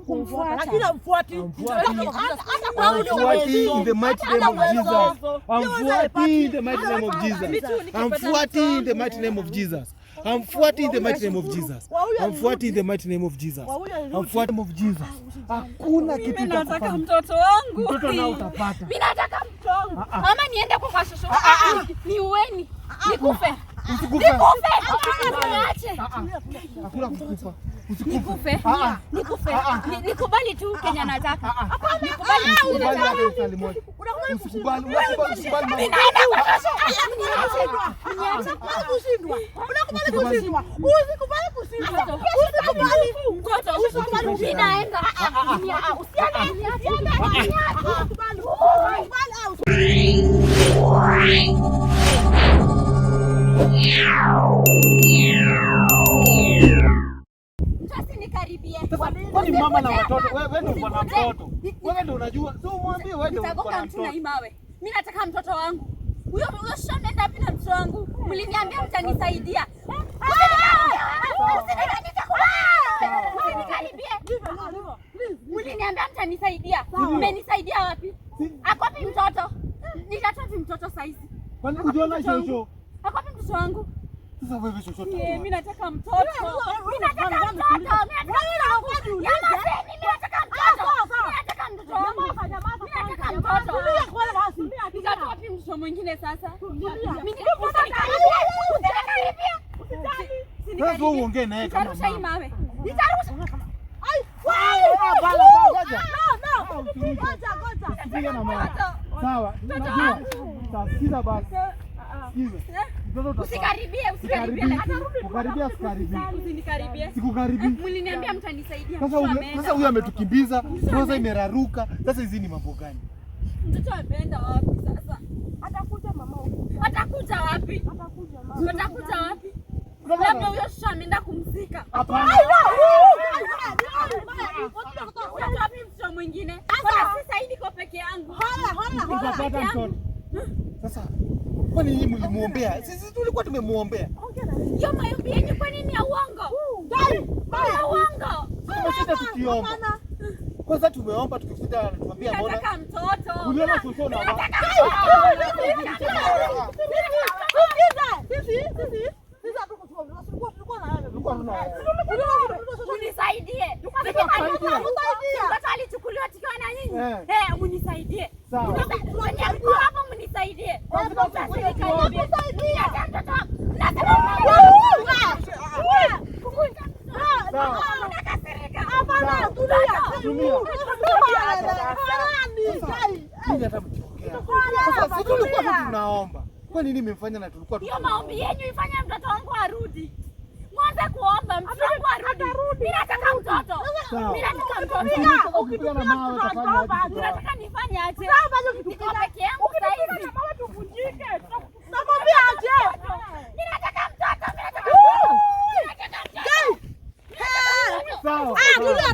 kumfuata lakini amfuati in the mighty name of Jesus. Amfuati in the mighty name of Jesus. Amfuati in the mighty name of Jesus. Amfuati in the mighty name of Jesus. Amfuati in the mighty name of Jesus. Amfuati of Jesus. Hakuna kitu cha nataka mtoto wangu. Mtoto nao utapata. Mimi nataka mtoto wangu. Mama niende kwa shosho. Niueni. Nikufe. Usikufe. Niache. Hakuna kukufa. Nikufe. Nikufe. Nikubali tu Kenya nataka. Nikubali tu nataka. Usikubali. Ninaenda kwa shosho. Niache kushindwa. Unakubali kushindwa. Usikubali kushindwa. Usikubali. Mtoto usikubali. Ninaenda. Usiende. Kwani mama na watoto, wewe ndio mwana mtoto. Wewe ndio unajua. Sio umwambie wewe ndio mwana mtoto. Mimi nataka mtoto wangu. Huyo shamba wapi na mtoto wangu? Mliniambia mtanisaidia. Mliniambia mtanisaidia. Mmenisaidia wapi? Ako wapi mtoto? Nitatoa wapi mtoto saizi? Kwani ujiona shosho? Ako wapi mtoto wangu? Sasa wewe shosho. Mimi nataka mtoto. Mimi nataka mtoto. Mimi nataka mtoto. Nitatoa wapi mtoto mwingine sasa? Sasa uongee naye kama mama. Nitarusha mawe. Nitarusha. Ngoja na mama. Sawa. Unajua. Sikiza basi. Sikiza. Usikaribie. Ukaribia sikaribie. Usinikaribie. Sikukaribia. Mliniambia mtanisaidia. Sasa huyu ametukimbiza, sasa imeraruka. Sasa hizi ni mambo gani? Mtoto ameenda wapi sasa? Atakuja mama huko. Atakuja wapi? Atakuja wapi? Labda huyo shosho ameenda kumzika. Hapana. Wapi mtoto mwingine? Sasa hivi niko peke yangu. Utapata mtoto. Sasa kwani nyinyi mlimuombea? Sisi tulikuwa tumemuombea. Hiyo maombi yenu kwa nini ya uongo? Ya uongo. Tumeshinda tukiomba. Kwanza tumeomba tukikuta anatuambia mbona? Nataka mtoto. Uliona shosho na mama. Unisaidie. Mtoto alichukuliwa tukiwa na nyinyi. Unisaidie. Sawa. Hapo mnisaidie. Sasa tulikuwa tunaomba. Kwa nini mmefanya na tulikuwa hiyo maombi yenu ifanye mtoto wangu arudi. Mwanza kuomba mtoto wangu arudi. Mimi nataka mtoto. Mimi nataka mtoto. Ukipigana mawe utafanya aje? Nataka nifanye aje? Niko peke yangu sasa hivi. Tuvunjike. Namwambia aje? Mimi nataka mtoto. Sawa.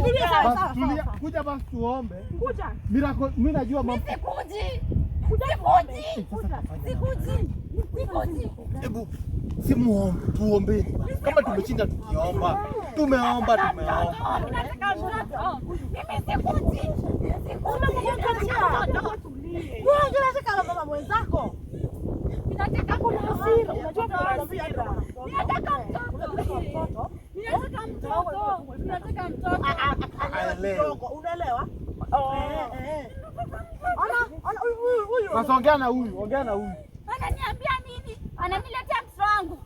Tulia sawa. Tulia. Kuja basi tuombe. Kuja. Mimi najua mambo. Sikuji. Hebu simuombe, tuombeni. Kama tumeshinda tukiomba. Tumeomba. Nataka mtoto. Mimi sikuji. Wewe unataka mama mwenzako. Nataka mtoto. Unajua unamwambia hapa. Nataka mtoto. Unaelewa? Sasa ongea na huyu. Ananiambia nini? Ananiletea mtoto wangu.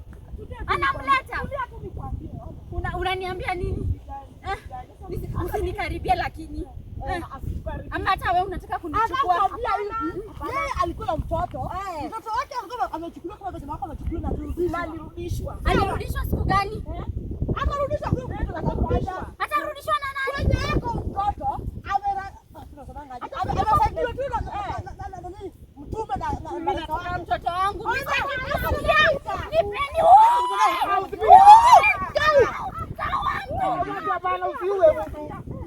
Anamleta. Unaniambia nini? Usinikaribie lakini. Ama hata wewe unataka kunichukua. Yeye alikuwa na mtoto. Mtoto wake alikuwa amechukuliwa kama pesa yako amechukuliwa na alirudishwa. Alirudishwa siku gani? Atarudishwa kwa mtoto atarudishwa. Atarudishwa na nani? Kwenye yako mtoto amesaidiwa tu na mtume na mtoto wangu. Nipeni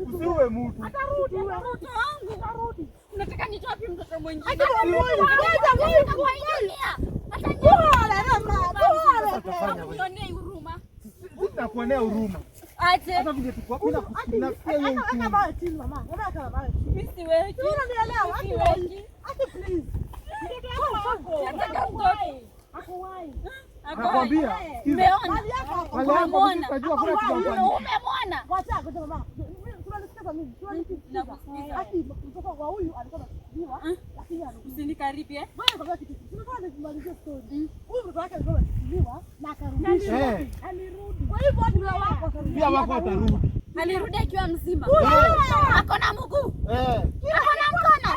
usiue mtu. Atarudi mtoto wangu. Unataka nitoe wapi mtoto mwingine? Nakuonea huruma. Aje. Hata vile tukua bila kusikia hiyo uchungu. Kama chini mama. Mama kama baba. Mimi siweki. Unanielewa? Siweki. Ati please. Nataka mtoto. Ako wapi? Nakwambia. Umeona? Umeona? Unajua kuna kitu gani? Umemwona? Wacha ngoja mama. Tunasikiza mimi. Tunasikiza. Ati mtoto wa huyu alikuwa anatibiwa lakini usinikaribie. Wewe kwa kitu. Tunataka kumalizia story. Huyu mtoto wake alikuwa anatibiwa na akarudishwa. Alirudi. Kwa hivyo watu wako pia wako watarudi. Alirudi akiwa mzima. Ako na mguu. Ako na mkono.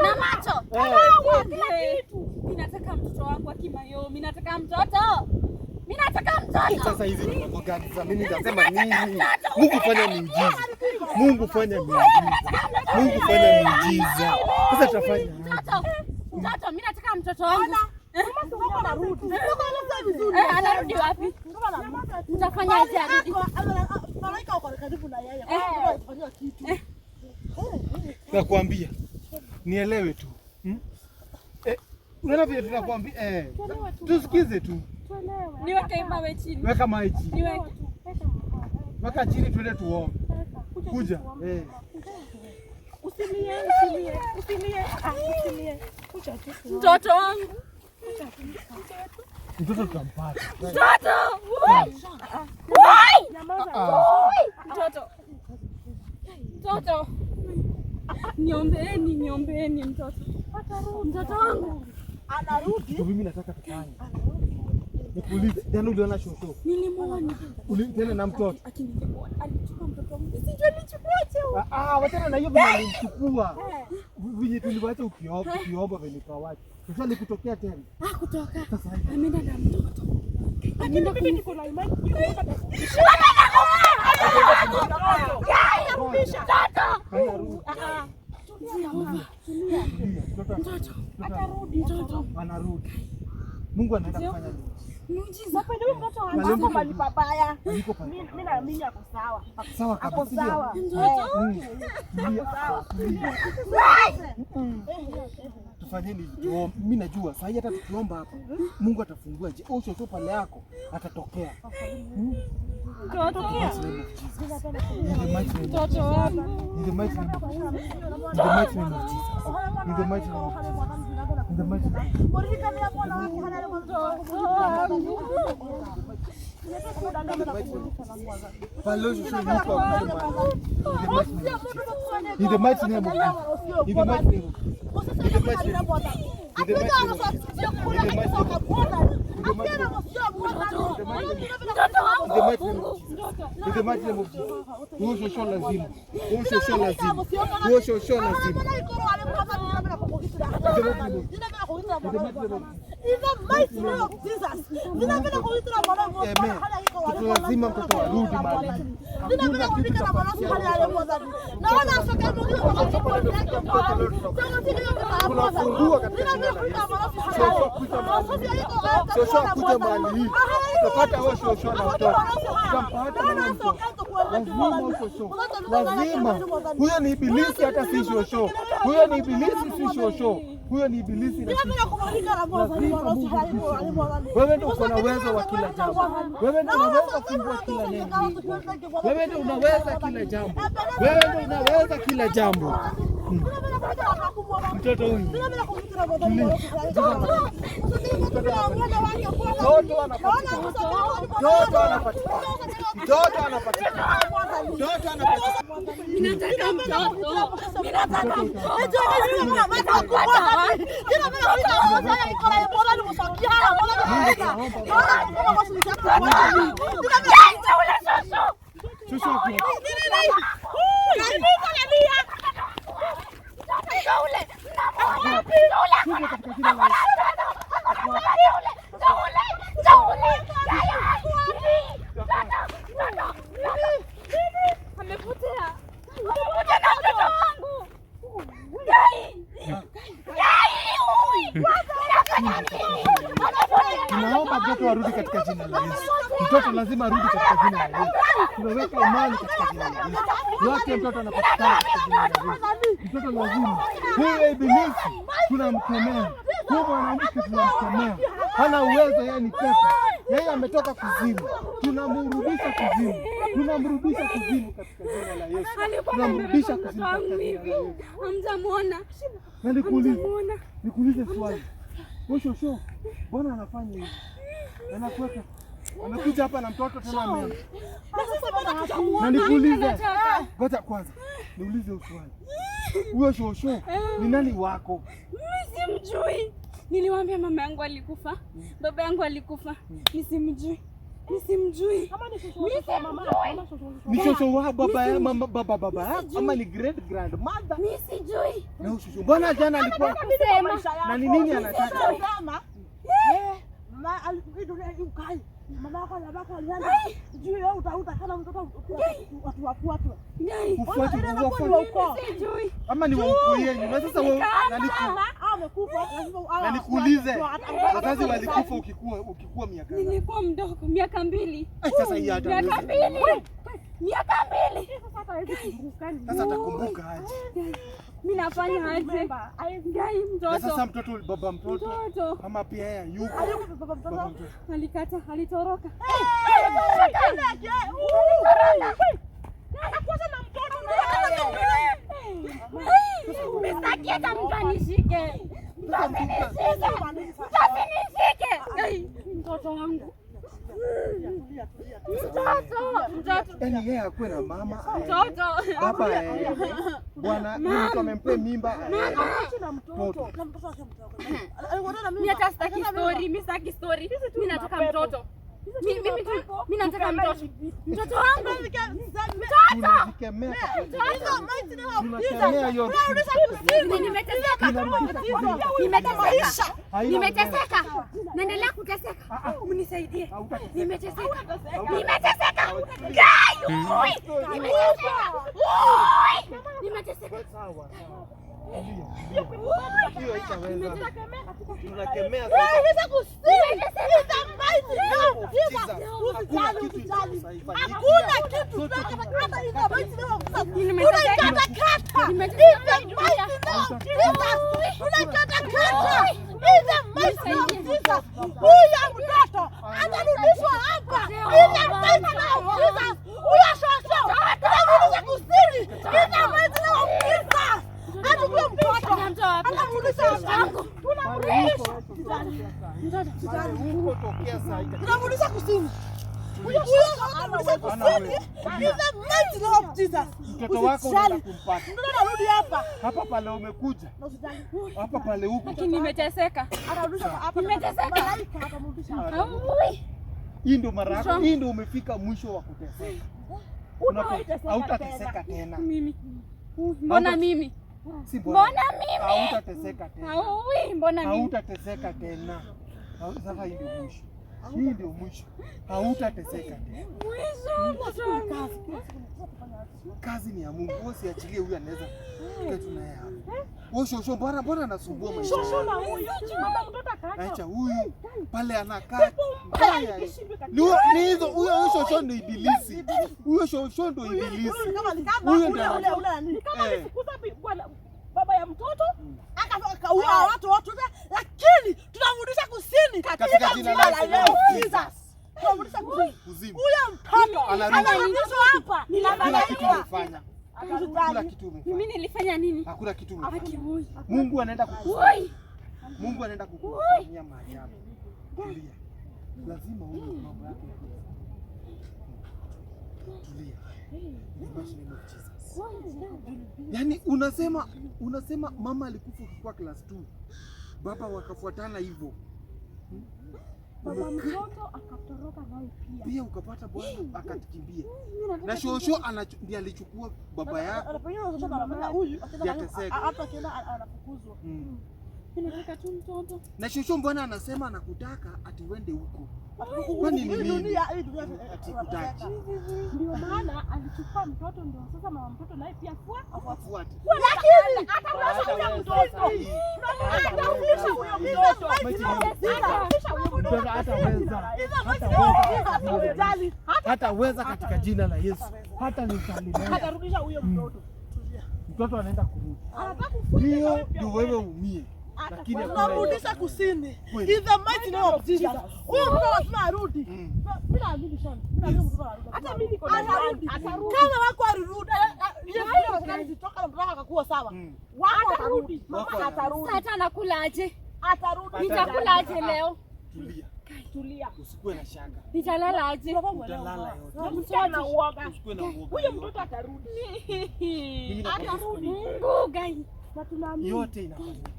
Na macho. Kila kitu. Mimi nataka mtoto wangu akimayo. Mimi nataka mtoto. Mimi nataka mtoto. Sasa hizi ni mambo gani? Sasa mimi nitasema nini? Mungu fanya miujiza. Mungu fanya miujiza. Mungu fanya miujiza. Sasa tutafanya mtoto. Mimi nataka mtoto wangu. Anarudi wapi? Utafanya aje arudi? Malaika wako karibu na yeye. Atafanya kitu. Nakwambia. Nielewe tu. Unaona vile tunakwambia tusikize tu. Niweke mawe chini. Weka mawe chini. Niweke. Weka chini twende tuombe. Kuja. Usilie. Kuja tu. Mtoto wangu. Mtoto tutampata. Mtoto. Mtoto. Niombeeni mtoto. Mtoto wangu. Anarudi. Mimi nataka tufanye. Nikuulize, jana uliona shosho? Nilimwona. Tena na mtoto. Alichukua mtoto wangu. Sijui alichukuaje. Wachana na hiyo vile alimchukua. Vile tuliwacha ukioba vile kawacha. Sasa nikutokea tena. Kutoka. Ameenda na mtoto. Lakini mimi niko na imani. Mtoto anarudi. Mungu anaenda kufanya nini? Muujiza. Napenda mtoto wangu mali babaya. Mimi naamini ako sawa. Sawa kabisa. Sawa. Tufanyeni hivi. Mimi najua sasa hata tukiomba hapa Mungu atafungua njia. Shosho pale yako atatokea. Mtoto wangu. In the mighty name of lazima mtoto arudi mahali. Tunafungua katika shosho kuja mahali hii. Tutapata huyo shosho na mtoto. Lazima. Huyo ni ibilisi hata si shosho. Huyo ni ibilisi si shosho. Huyo ni ibilisi. Wewe ndio uko na uwezo wa kila jambo. Wewe ndio unaweza kufungua kila neno. Wewe ndio unaweza kila jambo. Wewe ndio unaweza kila jambo. Mtoto huyu. Mtoto anapatikana. Mtoto anapatikana. Mtoto anapatikana. Mtoto anapatikana. Ninataka mtoto. Ninataka mtoto. Tunaomba mtoto arudi katika jina la Yesu. Mtoto lazima arudi katika jina la Yesu. Tunaweka imani katika jina la Yesu. Yote mtoto anapatikana katika jina la Yesu. Mtoto lazima. Huyo ibilisi tunamkemea. Huyo mwanamke tunamkemea. Hana uwezo, yeye ni pepo. Yeye ametoka kuzimu. Tunamrudisha kuzimu. Tunamrudisha kuzimu katika jina la Yesu. Tunamrudisha kuzimu katika jina la Yesu. Hamjamuona. Na nikuulize swali. Shosho, mbona anafanya hivi? Anakuweka. Amekuja hapa na mtoto tena ameenda. Na nikuulize. Ngoja kwanza. Niulize swali. Huyo shosho ni nani wako? Mimi simjui. Niliwaambia mama yangu alikufa. Baba yangu alikufa. Nisimjui. Kama ni shosho wa mama, ni shosho wa baba ya mama baba ama ni great grandmother? Mimi sijui. Na shosho mbona jana alikuwa na ni nini anataka? Mama alikuwa mama yako na baba alianza juu wewe utakana mtoto watu. Ufuate sijui. Ama ni wako yenu. Na sasa wewe amekufa na nikuulize. Wazazi walikufa ukikuwa miaka gani? Nilikuwa mdogo, miaka 2. Sasa hii hata miaka 2. Sasa atakumbuka aje? Mimi nafanya aje? Gai mtoto. Sasa mtoto kama pia yeye yuko. baba mtoto. Alikata, alitoroka. Anakuja na mtoto Msitaki hata mtu anishike. Mtoto wangu. Mtoto. Yaani yeye akuwe na mama. Mtoto. Baba bwana mtu amempea mimba. na mtoto. Mimi hata sitaki story. Mimi nataka mtoto. Mimi nataka mtoto. Mtoto wangu. Nimeteseka. Naendelea kuteseka. Mnisaidie. Nimeteseka. Sawa. Hiyo haitaweza. Tunakemea tunamrudisha kusini. mtoto wako unataka kumpata. Mtoto anarudi hapa. Hapa pale umekuja. Hapa pale huko. Lakini nimeteseka. Anarudisha hapa. Nimeteseka. Hii ndio mara yako. Hii ndio umefika mwisho wa kuteseka. Hautateseka tena. Mimi. Mbona mimi? Mbona mimi? Hautateseka tena. Mbona mimi? Hautateseka tena. Sasa hii ndio mwisho. Hii ndio mwisho. Hautateseka tena. Mwisho. Kazi ni ya Mungu. Wewe usiachilie huyu anaweza kuketi naye hapa. Wewe shosho mbona anasumbua maisha? Shosho na huyu. Mama mtoto akaacha. Acha huyu pale anakaa. Ni hizo huyo shosho ndio ibilisi. Huyo shosho ndio ibilisi. Huyo ndio ule. Kama alifukuza baba ya mtoto akaua watu wote, lakini tunamrudisha kusini katika jina la Yesu. Tunamrudisha kusini. Huyo mtoto anarudishwa hapa. Kila kitu umefanya. Kila kitu umefanya. Mimi nilifanya nini? Hakuna kitu umefanya. Mungu anaenda kukusaidia. Mungu anaenda kukufanyia maajabu. Tulia. Lazima uwe mambo yako. Tulia. Yaani unasema mama alikufa kwa class 2. Baba wakafuatana hivyo. Baba mtoto akatoroka naye pia ukapata bwana akakimbia. Na shosho ndiye alichukua baba yako. Anapenda huyu yateseka. Hata kila anafukuzwa. Ninataka tu mtoto. Na shosho mbona anasema anakutaka ati uende huko? Kwani ni nini? Atikutaki. Ndio maana alichukua mtoto, ndio sasa mama mtoto naye pia afuate. Lakini atamrudisha huyo mtoto. Atamrudisha huyo mtoto. Hataweza katika jina la Yesu. Hata nisalimia. Atarudisha huyo mtoto. Mtoto anaenda kurudi. Hiyo ndio wewe umie. lakini tunamrudisha kusini. In the mighty name of Jesus. Huyo mtu lazima arudi. Mimi naamini sana. Hata mimi niko na imani. Kama wako arudi, Yesu anazitoka na mtoto akakuwa sawa. Wako atarudi. Mama atarudi. Sasa anakulaje? Atarudi. Nitakulaje leo? Tulia. Usikue na shaka. Nitalala aje? Utalala yote. Msichana uoga. Usikue na uoga. Huyo mtoto atarudi. Atarudi. Mungu gai. Na tunaamini yote inafanyika.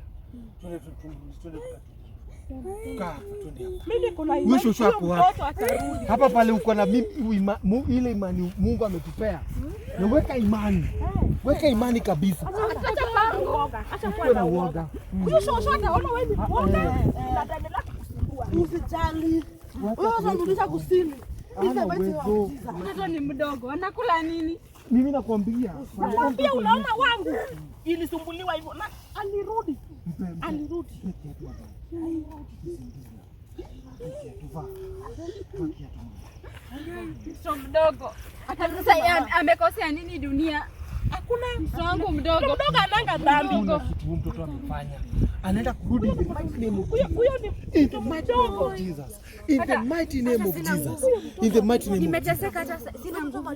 Twende mimi kuna imani mtoto atarudi. Hapa pale uko na ile imani Mungu ametupea. Na weka imani. Weka imani kabisa. Acha kuwa na uoga. Huyo shosho ataona wewe ni uoga. Na Daniela atakusumbua. Usijali. Wewe unarudisha kusini. Mtoto ni mdogo. Anakula nini? Mimi nakwambia. Nakwambia unaona wangu ilisumbuliwa hivyo na alirudi. Mtoto mdogo. Hata sasa amekosea nini dunia? Hakuna mtoto wangu mdogo ananga dhambi. Mtoto amefanya. Anaenda kurudi in the mighty name of Jesus. Huyo ni In the mighty name of Jesus. In the mighty name of Jesus. In the mighty name of Jesus. nimeteseka hata sina nguvu.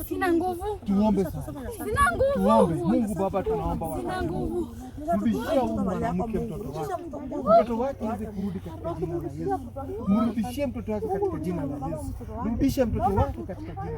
Sina nguvu. Tuombe sasa. Sina nguvu. Tuombe. Mungu Baba tunaomba wewe. Sina nguvu. Mrudishie huyu mwanamke mtoto wake. Mtoto wake aweze kurudi katika jina la Yesu. Mrudishie mtoto wake katika jina la Yesu. Mrudishie mtoto wake katika jina la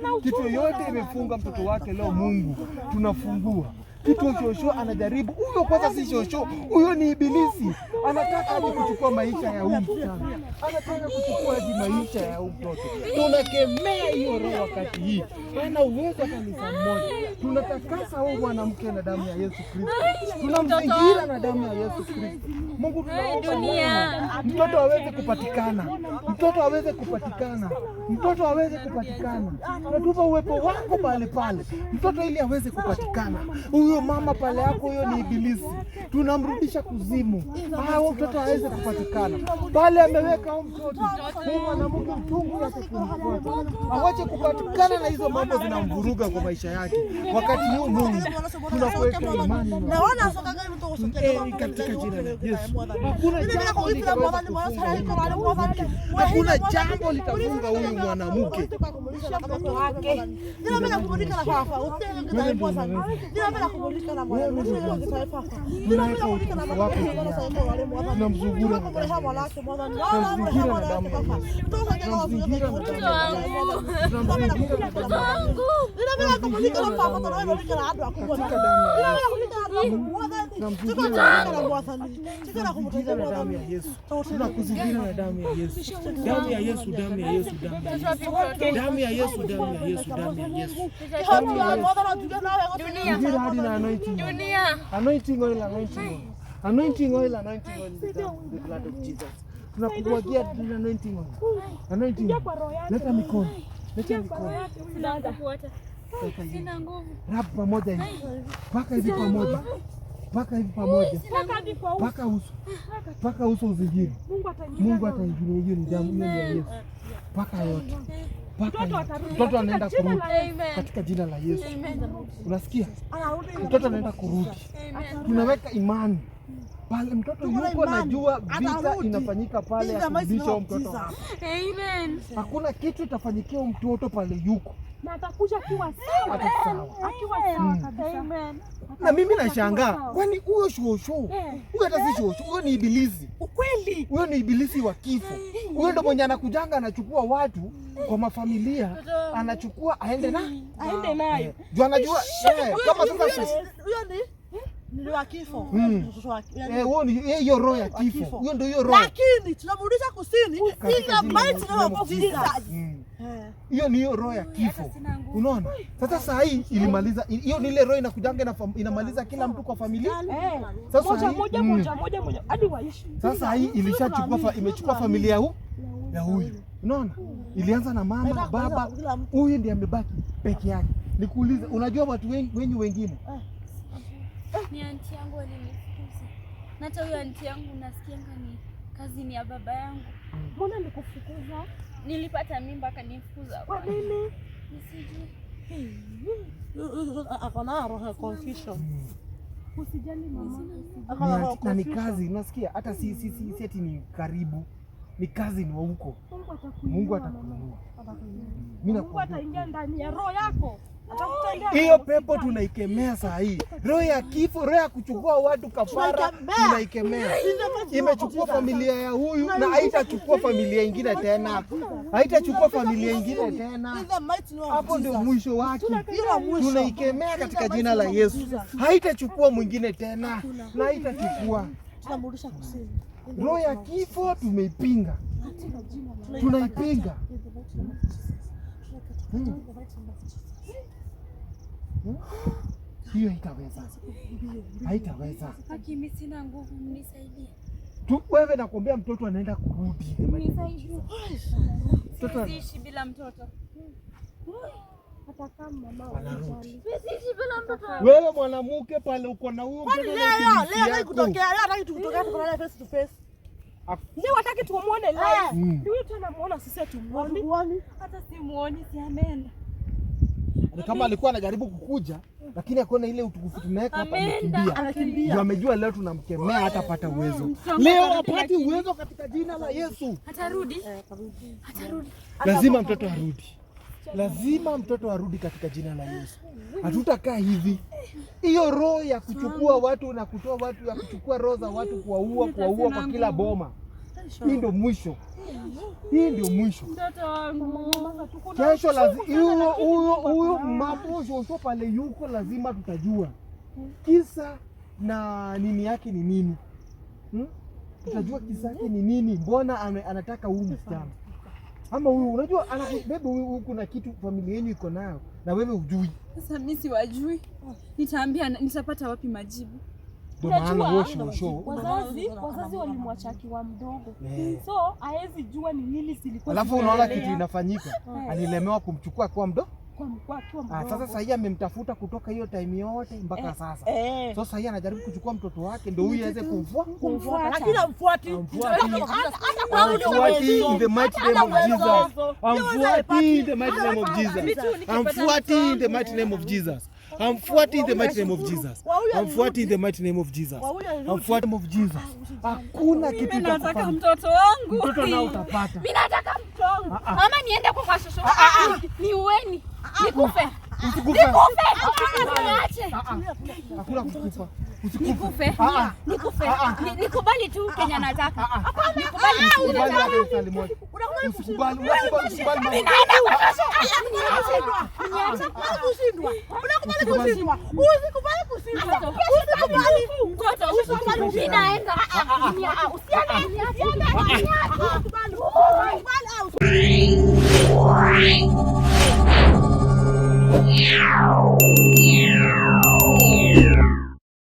Yesu. Kitu yote imefunga mtoto wake leo Mungu tunafungua. Kitu shosho anajaribu. Huyo kwanza si shosho. Huyo ni ibilisi. Anataka aje kuchukua maisha ya huyu msichana. Anataka kuchukua aje maisha ya huyu mtoto. Tunakemea hiyo roho wakati hii. Hana uwezo kanisa mmoja. Tunatakasa huyu mwanamke na damu ya Yesu Kristo. Tunamzingira na damu ya Yesu Kristo. Mungu tunaomba mtoto aweze kupatikana. Mtoto aweze kupatikana. Mtoto aweze kupatikana. Natupa uwepo wako pale pale. Mtoto ili aweze kupatikana. Huyo mama pale yako huyo ni ibilisi. Tunamrudisha kuzimu. Huyo mtoto aweze kupatikana. Pale ameweka huyo mtoto. Huyo mwanamke mtungu yake kumfuata. Awache kupatikana na hizo mambo zinamvuruga kwa maisha yake. Wakati huu Mungu tunakuweka imani. Naona sokaga mtu usokea katika jina la Yesu. Hakuna jambo litafunga huyu mwanamke. Tunamzungura na damu ya Yesu. Tunakuzingira na damu ya Yesu. Damu ya Yesu, damu ya Yesu, damu ya Yesu. Damu ya Yesu, damu ya Yesu, damu ya Yesu. Zingira hadi na anointing. Anointing oil, anointing oil. Anointing oil, anointing oil, the blood of Jesus. Tunakumwagia anointing oil. Anointing oil. Leta mikono. Leta mikono. Sina nguvu. Rap pamoja hivi. Paka hivi pamoja. Paka hivi pamoja. Paka uso. Paka uso uzingiri. Mungu ataingilia. Hiyo ni damu, hiyo ni ya Yesu. Paka yote. Mtoto anaenda kurudi katika jina la Yesu. Unasikia? Mtoto anaenda kurudi. Tunaweka imani pale mtoto yuko, najua vita inafanyika pale ya kurudisha mtoto hapa. Amen. Hakuna kitu itafanyikia mtoto pale yuko. Na atakuja akiwa sawa. Akiwa sawa kabisa. Amen. Na mimi nashangaa, kwani huyo shosho, huyo hata si shosho, huyo ni ibilisi. Ukweli. Huyo ni ibilisi wa kifo. Huyo ndo mwenye anakujanga anachukua watu kwa mafamilia, anachukua aende naye. Juu anajua kama sasa huyo ni wa kifo. Huyo ni hiyo roho ya kifo. Huyo ndio hiyo roho. Lakini tunamrudisha kusini ili maiti na Jesus. Hiyo ni hiyo roho ya kifo. Unaona? Sasa saa hii ilimaliza hiyo, ni ile roho inakujanga inamaliza kila mtu kwa familia. Sasa moja hadi waishi. Sasa hii ilishachukua imechukua familia ya huyu. Unaona? Ilianza na mama, baba, huyu ndiye amebaki peke yake. Nikuulize, unajua watu wengi wengine? Ni aunti yangu alinifukuza. Na hata huyo aunti yangu nasikianga ni kazi ni ya baba yangu. Mbona nikufukuza? Nilipata mimba akanifukuza. Kwa nini? Nisijui. Akona roho confusion. Usijali mama. Na ni kazi, unasikia? Hata si eti ni karibu. Ni kazi ni wa huko. Mungu atakuinua. Mungu ataingia ndani ya roho yako. Hiyo pepo tunaikemea saa hii. Roho ya kifo, roho ya kuchukua watu kafara tunaikemea. Imechukua familia ya huyu na haitachukua familia ingine tena. Haitachukua familia ingine tena. Hapo ndio mwisho wake. Tunaikemea katika jina la Yesu. Haitachukua mwingine tena. Na haitachukua. Tunamrudisha kusini. Roho ya kifo tumeipinga. Tunaipinga. Hiyo haitaweza. Haitaweza. Haki mimi sina nguvu, mnisaidie. Tu wewe nakwambia mtoto anaenda kurudi. Mnisaidie. Mtoto siishi bila mtoto. Hata kama mama anarudi. Siishi bila mtoto. Wewe mwanamke pale uko na huyo mtoto leo hataki kutokea, tukutokea face to face. Leo hataki tumuone live. Ndio tena muona sisi tumuone. Hata simuoni, si ameenda. Kama alikuwa anajaribu kukuja lakini akaona ile utukufu tunaweka hapa amekimbia. Ndio amejua leo tunamkemea hatapata uwezo. Leo apate uwezo katika jina la Yesu. Atarudi. Lazima mtoto arudi. Lazima mtoto arudi katika jina la Yesu. Hatutakaa hivi. Hiyo roho ya kuchukua watu na kutoa watu, ya kuchukua roho za watu kuwaua kwa kila boma. Hii ndio mwisho. Hii ndio mwisho. Mtoto wangu. Kesho lazima huyo mambo shosho pale yuko lazima tutajua. Kisa na nini yake ni nini? Tutajua kisa yake ni nini? Mbona anataka huyu msichana? Ama huyu unajua anabeba huyu kuna kitu familia yenu iko nayo na wewe hujui. Sasa mimi siwajui. Nitaambia nitapata wapi majibu? Wazazi walimwacha akiwa mdogo. So haezi jua ni nini zilikuwa. Alafu unaona kitu inafanyika. Alilemewa kumchukua kwa mdogo. Sasa sasa yeye amemtafuta kutoka hiyo time yote mpaka sasa. So sasa yeye anajaribu kuchukua mtoto wake ndio huyu aweze kumfuata. Lakini amfuati. Amfuati in the mighty name of Jesus. Amfuati in the mighty name of Jesus. Amfuati in the mighty name of Jesus. Amfuati in the mighty name of Jesus. Amfuati in the mighty name of Jesus. Amfuati of Jesus. Hakuna kitu cha kufanya. Nataka mtoto wangu. Mtoto nao utapata. Mimi nataka mtoto. Mama niende kwa shosho. Niueni. Nikufe. Usikufe. Niache. Hakuna kukufa. Nikufe. Nikufe. Nikubali tu Kenya nataka. Nikubali tu. Usikubali. Ninaenda kwa shosho. Niache. Kushindwa. Usikubali kushindwa. Mtoto mimi naenda. Usiende.